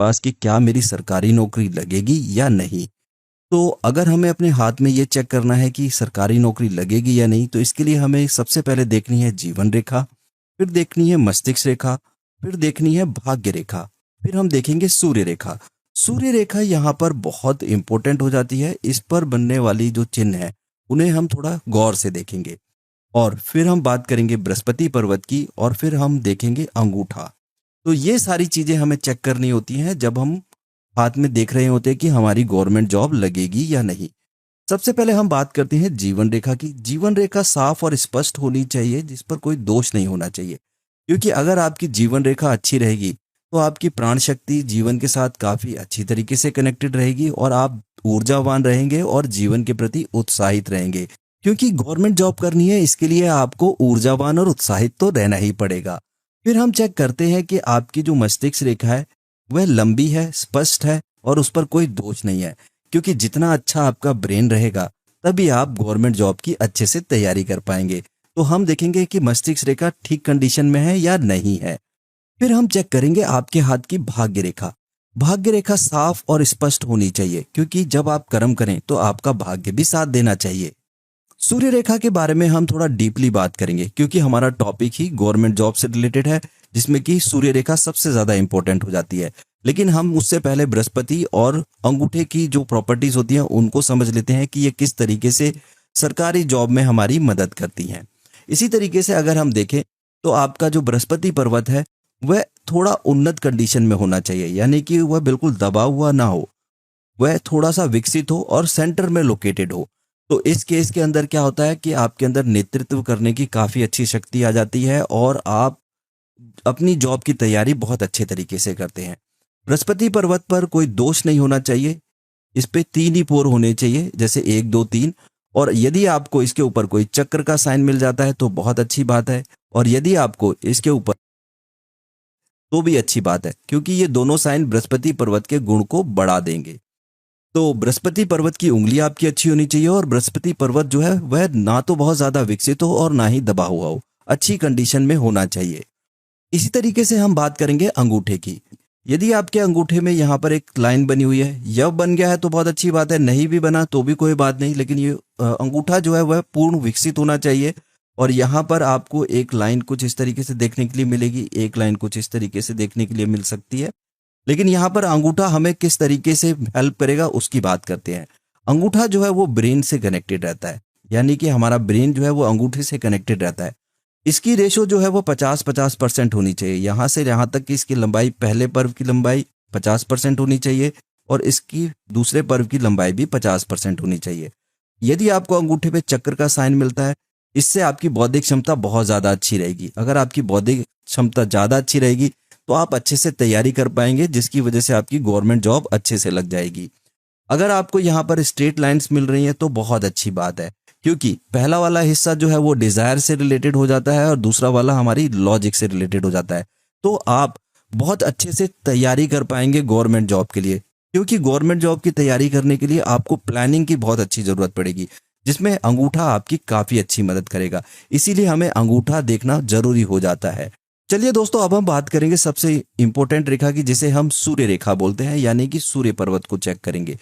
पास कि क्या मेरी सरकारी नौकरी लगेगी या नहीं। तो अगर हमें अपने हाथ में ये चेक करना है कि सरकारी नौकरी लगेगी या नहीं, तो इसके लिए हमें सबसे पहले देखनी है जीवन रेखा, फिर देखनी है मस्तिष्क रेखा, फिर देखनी है भाग्य रेखा, फिर हम देखेंगे सूर्य रेखा। सूर्य रेखा यहाँ पर बहुत इंपॉर्टेंट हो जाती है। इस पर बनने वाली जो चिन्ह है उन्हें हम थोड़ा गौर से देखेंगे। और फिर हम बात करेंगे बृहस्पति पर्वत की, और फिर हम देखेंगे अंगूठा। तो ये सारी चीजें हमें चेक करनी होती हैं जब हम हाथ में देख रहे होते हैं कि हमारी गवर्नमेंट जॉब लगेगी या नहीं। सबसे पहले हम बात करते हैं जीवन रेखा की। जीवन रेखा साफ और स्पष्ट होनी चाहिए, जिस पर कोई दोष नहीं होना चाहिए। क्योंकि अगर आपकी जीवन रेखा अच्छी रहेगी तो आपकी प्राण शक्ति जीवन के साथ काफी अच्छी तरीके से कनेक्टेड रहेगी और आप ऊर्जावान रहेंगे और जीवन के प्रति उत्साहित रहेंगे। क्योंकि गवर्नमेंट जॉब करनी है, इसके लिए आपको ऊर्जावान और उत्साहित तो रहना ही पड़ेगा। फिर हम चेक करते हैं कि आपकी जो मस्तिष्क रेखा है वह लंबी है, स्पष्ट है और उस पर कोई दोष नहीं है। क्योंकि जितना अच्छा आपका ब्रेन रहेगा तभी आप गवर्नमेंट जॉब की अच्छे से तैयारी कर पाएंगे। तो हम देखेंगे कि मस्तिष्क रेखा ठीक कंडीशन में है या नहीं है। फिर हम चेक करेंगे आपके हाथ की भाग्य रेखा। भाग्य रेखा साफ और स्पष्ट होनी चाहिए, क्योंकि जब आप कर्म करें तो आपका भाग्य भी साथ देना चाहिए। सूर्य रेखा के बारे में हम थोड़ा डीपली बात करेंगे, क्योंकि हमारा टॉपिक ही गवर्नमेंट जॉब से रिलेटेड है, जिसमें कि सूर्य रेखा सबसे ज्यादा इंपॉर्टेंट हो जाती है। लेकिन हम उससे पहले बृहस्पति और अंगूठे की जो प्रॉपर्टीज होती हैं उनको समझ लेते हैं कि ये किस तरीके से सरकारी जॉब में हमारी मदद करती हैं। इसी तरीके से अगर हम देखें तो आपका जो बृहस्पति पर्वत है वह थोड़ा उन्नत कंडीशन में होना चाहिए, यानी कि वह बिल्कुल दबा हुआ ना हो, वह थोड़ा सा विकसित हो और सेंटर में लोकेटेड हो। तो इस केस के अंदर क्या होता है कि आपके अंदर नेतृत्व करने की काफी अच्छी शक्ति आ जाती है और आप अपनी जॉब की तैयारी बहुत अच्छे तरीके से करते हैं। बृहस्पति पर्वत पर कोई दोष नहीं होना चाहिए। इस पे 3 ही पोर होने चाहिए, जैसे 1 2 3। और यदि आपको इसके ऊपर कोई चक्र का साइन मिल जाता है तो बहुत अच्छी बात है, और यदि आपको इसके ऊपर तो भी अच्छी बात है, क्योंकि ये दोनों साइन बृहस्पति पर्वत के गुण को बढ़ा देंगे। तो बृहस्पति पर्वत की उंगली आपकी अच्छी होनी चाहिए, और बृहस्पति पर्वत जो है वह ना तो बहुत ज्यादा विकसित हो और ना ही दबा हुआ हो, अच्छी कंडीशन में होना चाहिए। इसी तरीके से हम बात करेंगे अंगूठे की। यदि आपके अंगूठे में यहाँ पर एक लाइन बनी हुई है, यह बन गया है तो बहुत अच्छी बात है, नहीं भी बना तो भी कोई बात नहीं, लेकिन ये अंगूठा जो है वह पूर्ण विकसित होना चाहिए। और यहाँ पर आपको एक लाइन कुछ इस तरीके से देखने के लिए मिलेगी, एक लाइन कुछ इस तरीके से देखने के लिए मिल सकती है। लेकिन यहाँ पर अंगूठा हमें किस तरीके से हेल्प करेगा उसकी बात करते हैं। अंगूठा जो है वो ब्रेन से कनेक्टेड रहता है, यानी कि हमारा ब्रेन जो है वो अंगूठे से कनेक्टेड रहता है। इसकी रेशो जो है वो 50-50% होनी चाहिए। यहाँ से यहाँ तक कि इसकी लंबाई, पहले पर्व की लंबाई 50% होनी चाहिए और इसकी दूसरे पर्व की लंबाई भी 50% होनी चाहिए। यदि आपको अंगूठे पे चक्र का साइन मिलता है, इससे आपकी बौद्धिक क्षमता बहुत ज्यादा अच्छी रहेगी। अगर आपकी बौद्धिक क्षमता ज्यादा अच्छी रहेगी तो आप अच्छे से तैयारी कर पाएंगे, जिसकी वजह से आपकी गवर्नमेंट जॉब अच्छे से लग जाएगी। अगर आपको यहाँ पर स्ट्रेट लाइंस मिल रही हैं तो बहुत अच्छी बात है, क्योंकि पहला वाला हिस्सा जो है वो डिजायर से रिलेटेड हो जाता है और दूसरा वाला हमारी लॉजिक से रिलेटेड हो जाता है। तो आप बहुत अच्छे से तैयारी कर पाएंगे गवर्नमेंट जॉब के लिए, क्योंकि गवर्नमेंट जॉब की तैयारी करने के लिए आपको प्लानिंग की बहुत अच्छी जरूरत पड़ेगी, जिसमें अंगूठा आपकी काफी अच्छी मदद करेगा। इसीलिए हमें अंगूठा देखना जरूरी हो जाता है। चलिए दोस्तों, अब हम बात करेंगे सबसे इंपॉर्टेंट रेखा की, जिसे हम सूर्य रेखा बोलते हैं, यानी कि सूर्य पर्वत को चेक करेंगे।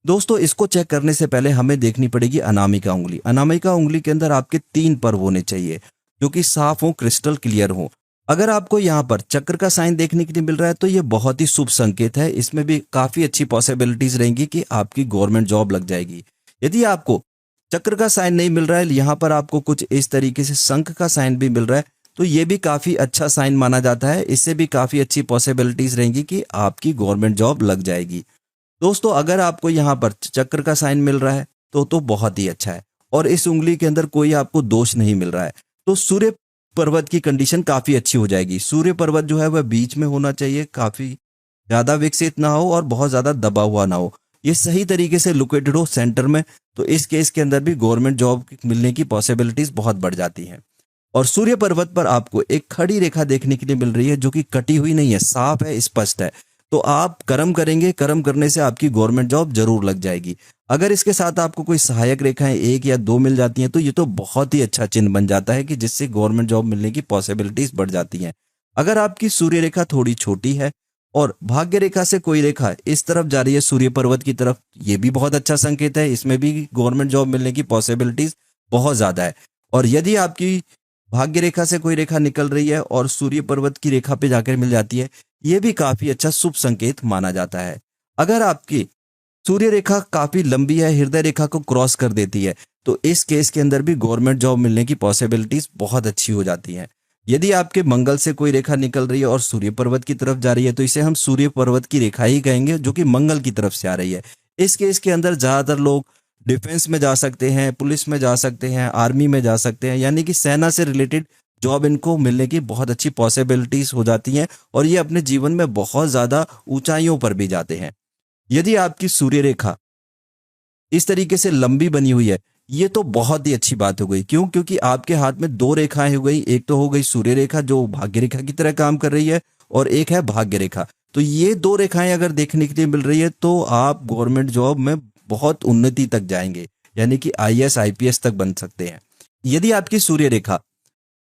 दोस्तों, इसको चेक करने से पहले हमें देखनी पड़ेगी अनामिका उंगली। अनामिका उंगली के अंदर आपके 3 पर्व होने चाहिए, जो कि साफ हो, क्रिस्टल क्लियर हो। अगर आपको यहाँ पर चक्र का साइन देखने के लिए मिल रहा है तो ये बहुत ही शुभ संकेत है। इसमें भी काफी अच्छी पॉसिबिलिटीज रहेंगी कि आपकी गवर्नमेंट जॉब लग जाएगी। यदि आपको चक्र का साइन नहीं मिल रहा है, यहाँ पर आपको कुछ इस तरीके से शंख का साइन भी मिल रहा है, तो ये भी काफी अच्छा साइन माना जाता है। इससे भी काफी अच्छी पॉसिबिलिटीज रहेंगी कि आपकी गवर्नमेंट जॉब लग जाएगी। दोस्तों, अगर आपको यहाँ पर चक्र का साइन मिल रहा है तो बहुत ही अच्छा है, और इस उंगली के अंदर कोई आपको दोष नहीं मिल रहा है, तो सूर्य पर्वत की कंडीशन काफी अच्छी हो जाएगी। सूर्य पर्वत जो है वह बीच में होना चाहिए, काफी ज्यादा विकसित ना हो और बहुत ज्यादा दबा हुआ ना हो, ये सही तरीके से लोकेटेड हो सेंटर में। तो इस केस के अंदर भी गवर्नमेंट जॉब मिलने की पॉसिबिलिटीज बहुत बढ़ जाती हैं। और सूर्य पर्वत पर आपको एक खड़ी रेखा देखने के लिए मिल रही है, जो कि कटी हुई नहीं है, साफ है, स्पष्ट है। तो आप कर्म करेंगे, कर्म करने से आपकी गवर्नमेंट जॉब जरूर लग जाएगी। अगर इसके साथ आपको कोई सहायक रेखाएं 1 या 2 मिल जाती हैं तो ये तो बहुत ही अच्छा चिन्ह बन जाता है कि जिससे गवर्नमेंट जॉब मिलने की पॉसिबिलिटीज बढ़ जाती हैं। अगर आपकी सूर्य रेखा थोड़ी छोटी है और भाग्य रेखा से कोई रेखा इस तरफ जा रही है सूर्य पर्वत की तरफ, ये भी बहुत अच्छा संकेत है। इसमें भी गवर्नमेंट जॉब मिलने की पॉसिबिलिटीज बहुत ज्यादा है। और यदि आपकी भाग्य रेखा से कोई रेखा निकल रही है और सूर्य पर्वत की रेखा पे जाकर मिल जाती है, ये भी काफी अच्छा शुभ संकेत माना जाता है। अगर आपकी सूर्य रेखा काफी लंबी है, हृदय रेखा को क्रॉस कर देती है, तो इस केस के अंदर भी गवर्नमेंट जॉब मिलने की पॉसिबिलिटीज बहुत अच्छी हो जाती हैं। यदि आपके मंगल से कोई रेखा निकल रही है और सूर्य पर्वत की तरफ जा रही है, तो इसे हम सूर्य पर्वत की रेखा ही कहेंगे, जो कि मंगल की तरफ से आ रही है। इस केस के अंदर ज्यादातर लोग डिफेंस में जा सकते हैं, पुलिस में जा सकते हैं, आर्मी में जा सकते हैं, यानी कि सेना से रिलेटेड जॉब इनको मिलने की बहुत अच्छी पॉसिबिलिटीज हो जाती हैं और ये अपने जीवन में बहुत ज्यादा ऊंचाइयों पर भी जाते हैं। यदि आपकी सूर्य रेखा इस तरीके से लंबी बनी हुई है, ये तो बहुत ही अच्छी बात हो गई। क्यों? क्योंकि आपके हाथ में दो रेखाएं हो गई। एक तो हो गई सूर्य रेखा जो भाग्य रेखा की तरह काम कर रही है, और एक है भाग्य रेखा। तो ये दो रेखाएं अगर देखने के लिए मिल रही है, तो आप गवर्नमेंट जॉब में बहुत उन्नति तक जाएंगे, यानी कि आईएएस आईपीएस तक बन सकते हैं। यदि आपकी सूर्य रेखा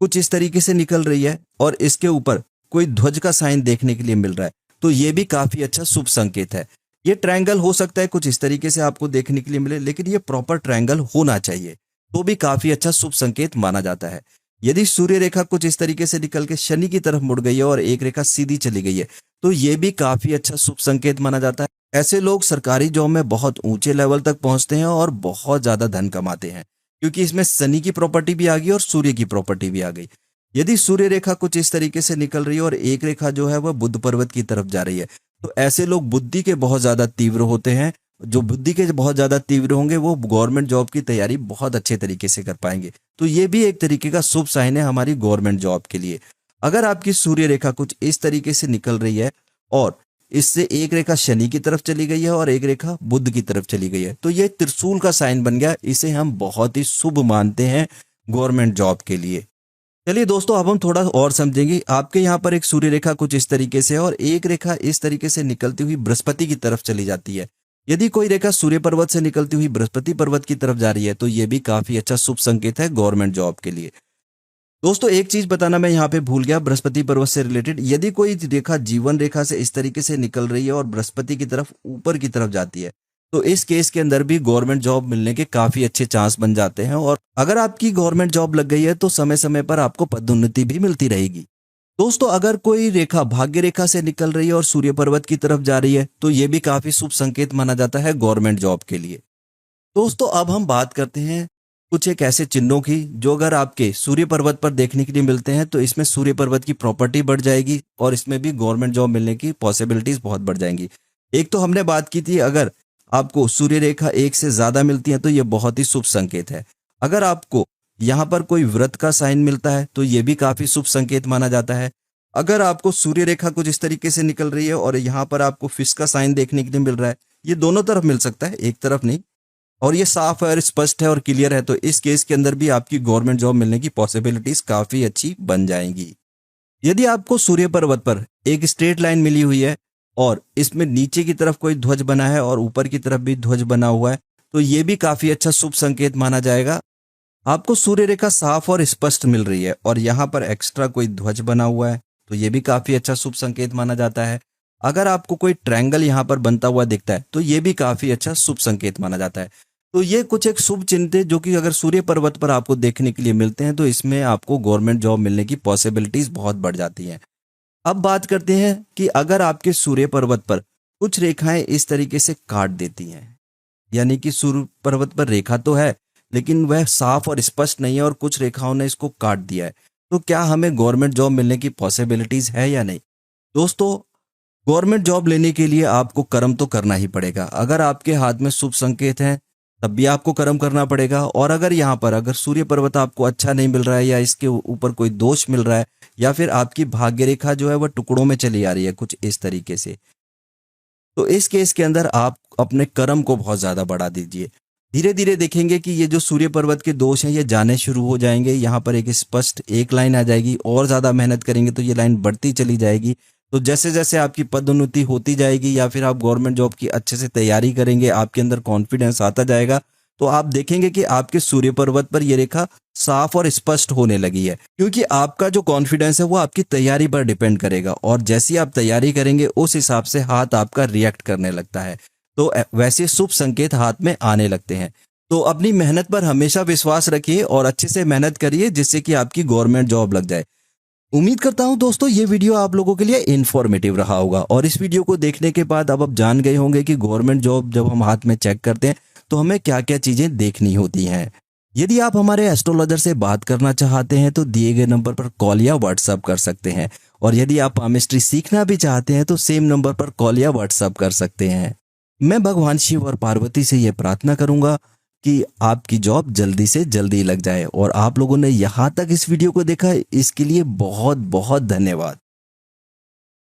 कुछ इस तरीके से निकल रही है और इसके ऊपर कोई ध्वज का साइन देखने के लिए मिल रहा है, तो ये भी काफी अच्छा शुभ संकेत है। ये ट्रायंगल हो सकता है कुछ इस तरीके से आपको देखने के लिए मिले, लेकिन ये प्रॉपर ट्रायंगल होना चाहिए, तो भी काफी अच्छा शुभ संकेत माना जाता है। यदि सूर्य रेखा कुछ इस तरीके से निकल के शनि की तरफ मुड़ गई है और एक रेखा सीधी चली गई है, तो ये भी काफी अच्छा शुभ संकेत माना जाता है। ऐसे लोग सरकारी जॉब में बहुत ऊंचे लेवल तक पहुंचते हैं और बहुत ज्यादा धन कमाते हैं, क्योंकि इसमें शनि की प्रॉपर्टी भी आ गई और सूर्य की प्रॉपर्टी भी आ गई। यदि सूर्य रेखा कुछ इस तरीके से निकल रही है और एक रेखा जो है वह बुध पर्वत की तरफ जा रही है, तो ऐसे लोग बुद्धि के बहुत ज्यादा तीव्र होते हैं। जो बुद्धि के बहुत ज्यादा तीव्र होंगे, वो गवर्नमेंट जॉब की तैयारी बहुत अच्छे तरीके से कर पाएंगे। तो ये भी एक तरीके का शुभ साइन है हमारी गवर्नमेंट जॉब के लिए। अगर आपकी सूर्य रेखा कुछ इस तरीके से निकल रही है और इससे एक रेखा शनि की तरफ चली गई है और एक रेखा बुध की तरफ चली गई है, तो ये त्रिशूल का साइन बन गया। इसे हम बहुत ही शुभ मानते हैं गवर्नमेंट जॉब के लिए। चलिए दोस्तों, अब हम थोड़ा और समझेंगे। आपके यहाँ पर एक सूर्य रेखा कुछ इस तरीके से है और एक रेखा इस तरीके से निकलती हुई बृहस्पति की तरफ चली जाती है। यदि कोई रेखा सूर्य पर्वत से निकलती हुई बृहस्पति पर्वत की तरफ जा रही है, तो यह भी काफी अच्छा शुभ संकेत है गवर्नमेंट जॉब के लिए। दोस्तों, एक चीज बताना मैं यहाँ पे भूल गया बृहस्पति पर्वत से रिलेटेड। यदि कोई रेखा जीवन रेखा से इस तरीके से निकल रही है और बृहस्पति की तरफ ऊपर की तरफ जाती है, तो इस केस के अंदर भी गवर्नमेंट जॉब मिलने के काफी अच्छे चांस बन जाते हैं। और अगर आपकी गवर्नमेंट जॉब लग गई है, तो समय समय पर आपको पदोन्नति भी मिलती रहेगी। दोस्तों, अगर कोई रेखा भाग्य रेखा से निकल रही है और सूर्य पर्वत की तरफ जा रही है, तो यह भी काफी शुभ संकेत माना जाता है गवर्नमेंट जॉब के लिए। दोस्तों, अब हम बात करते हैं कुछ एक ऐसे चिन्हों की जो अगर आपके सूर्य पर्वत पर देखने के लिए मिलते हैं, तो इसमें सूर्य पर्वत की प्रॉपर्टी बढ़ जाएगी और इसमें भी गवर्नमेंट जॉब मिलने की पॉसिबिलिटीज बहुत बढ़ जाएंगी। एक तो हमने बात की थी, अगर आपको सूर्य रेखा एक से ज्यादा मिलती है, तो यह बहुत ही शुभ संकेत है। अगर आपको यहाँ पर कोई व्रत का साइन मिलता है, तो यह भी काफी शुभ संकेत माना जाता है। अगर आपको सूर्य रेखा कुछ इस तरीके से निकल रही है और यहाँ पर आपको फिश का साइन देखने के लिए मिल रहा है, ये दोनों तरफ मिल सकता है, एक तरफ नहीं, और ये साफ है और स्पष्ट है और क्लियर है, तो इस केस के अंदर भी आपकी गवर्नमेंट जॉब मिलने की पॉसिबिलिटीज काफी अच्छी बन जाएंगी। यदि आपको सूर्य पर्वत पर एक स्ट्रेट लाइन मिली हुई है और इसमें नीचे की तरफ कोई ध्वज बना है और ऊपर की तरफ भी ध्वज बना हुआ है, तो ये भी काफी अच्छा शुभ संकेत माना जाएगा। आपको सूर्य रेखा साफ और स्पष्ट मिल रही है और यहाँ पर एक्स्ट्रा कोई ध्वज बना हुआ है, तो ये भी काफी अच्छा शुभ संकेत माना जाता है। अगर आपको कोई ट्रायंगल यहाँ पर बनता हुआ दिखता है, तो ये भी काफी अच्छा शुभ संकेत माना जाता है। तो ये कुछ एक शुभ चिन्ह थे जो कि अगर सूर्य पर्वत पर आपको देखने के लिए मिलते हैं, तो इसमें आपको गवर्नमेंट जॉब मिलने की पॉसिबिलिटीज बहुत बढ़ जाती हैं। अब बात करते हैं कि अगर आपके सूर्य पर्वत पर कुछ रेखाएं इस तरीके से काट देती हैं, यानी कि सूर्य पर्वत पर रेखा तो है लेकिन वह साफ और स्पष्ट नहीं है और कुछ रेखाओं ने इसको काट दिया है, तो क्या हमें गवर्नमेंट जॉब मिलने की पॉसिबिलिटीज है या नहीं? दोस्तों, गवर्नमेंट जॉब लेने के लिए आपको कर्म तो करना ही पड़ेगा। अगर आपके हाथ में शुभ संकेत हैं, तब भी आपको कर्म करना पड़ेगा। और अगर यहाँ पर अगर सूर्य पर्वत आपको अच्छा नहीं मिल रहा है या इसके ऊपर कोई दोष मिल रहा है या फिर आपकी भाग्य रेखा जो है वह टुकड़ों में चली आ रही है कुछ इस तरीके से, तो इस केस के अंदर आप अपने कर्म को बहुत ज्यादा बढ़ा दीजिए। धीरे धीरे देखेंगे कि ये जो सूर्य पर्वत के दोष हैं ये जाने शुरू हो जाएंगे। यहाँ पर एक स्पष्ट एक लाइन आ जाएगी, और ज्यादा मेहनत करेंगे तो ये लाइन बढ़ती चली जाएगी। तो जैसे जैसे आपकी पदोन्नति होती जाएगी या फिर आप गवर्नमेंट जॉब की अच्छे से तैयारी करेंगे, आपके अंदर कॉन्फिडेंस आता जाएगा, तो आप देखेंगे कि आपके सूर्य पर्वत पर ये रेखा साफ और स्पष्ट होने लगी है, क्योंकि आपका जो कॉन्फिडेंस है वो आपकी तैयारी पर डिपेंड करेगा, और जैसी आप तैयारी करेंगे उस हिसाब से हाथ आपका रिएक्ट करने लगता है। तो वैसे शुभ संकेत हाथ में आने लगते हैं। तो अपनी मेहनत पर हमेशा विश्वास रखिए और अच्छे से मेहनत करिए, जिससे कि आपकी गवर्नमेंट जॉब लग जाए। उम्मीद करता हूं दोस्तों ये वीडियो आप लोगों के लिए इन्फॉर्मेटिव रहा होगा, और इस वीडियो को देखने के बाद अब आप जान गए होंगे कि गवर्नमेंट जॉब जब हम हाथ में चेक करते हैं तो हमें क्या क्या चीजें देखनी होती हैं। यदि आप हमारे एस्ट्रोलॉजर से बात करना चाहते हैं तो दिए गए नंबर पर कॉल या व्हाट्सएप कर सकते हैं, और यदि आप पामिस्ट्री सीखना भी चाहते हैं तो सेम नंबर पर कॉल या व्हाट्सएप कर सकते हैं। मैं भगवान शिव और पार्वती से यह प्रार्थना करूंगा कि आपकी जॉब जल्दी से जल्दी लग जाए, और आप लोगों ने यहाँ तक इस वीडियो को देखा इसके लिए बहुत बहुत धन्यवाद।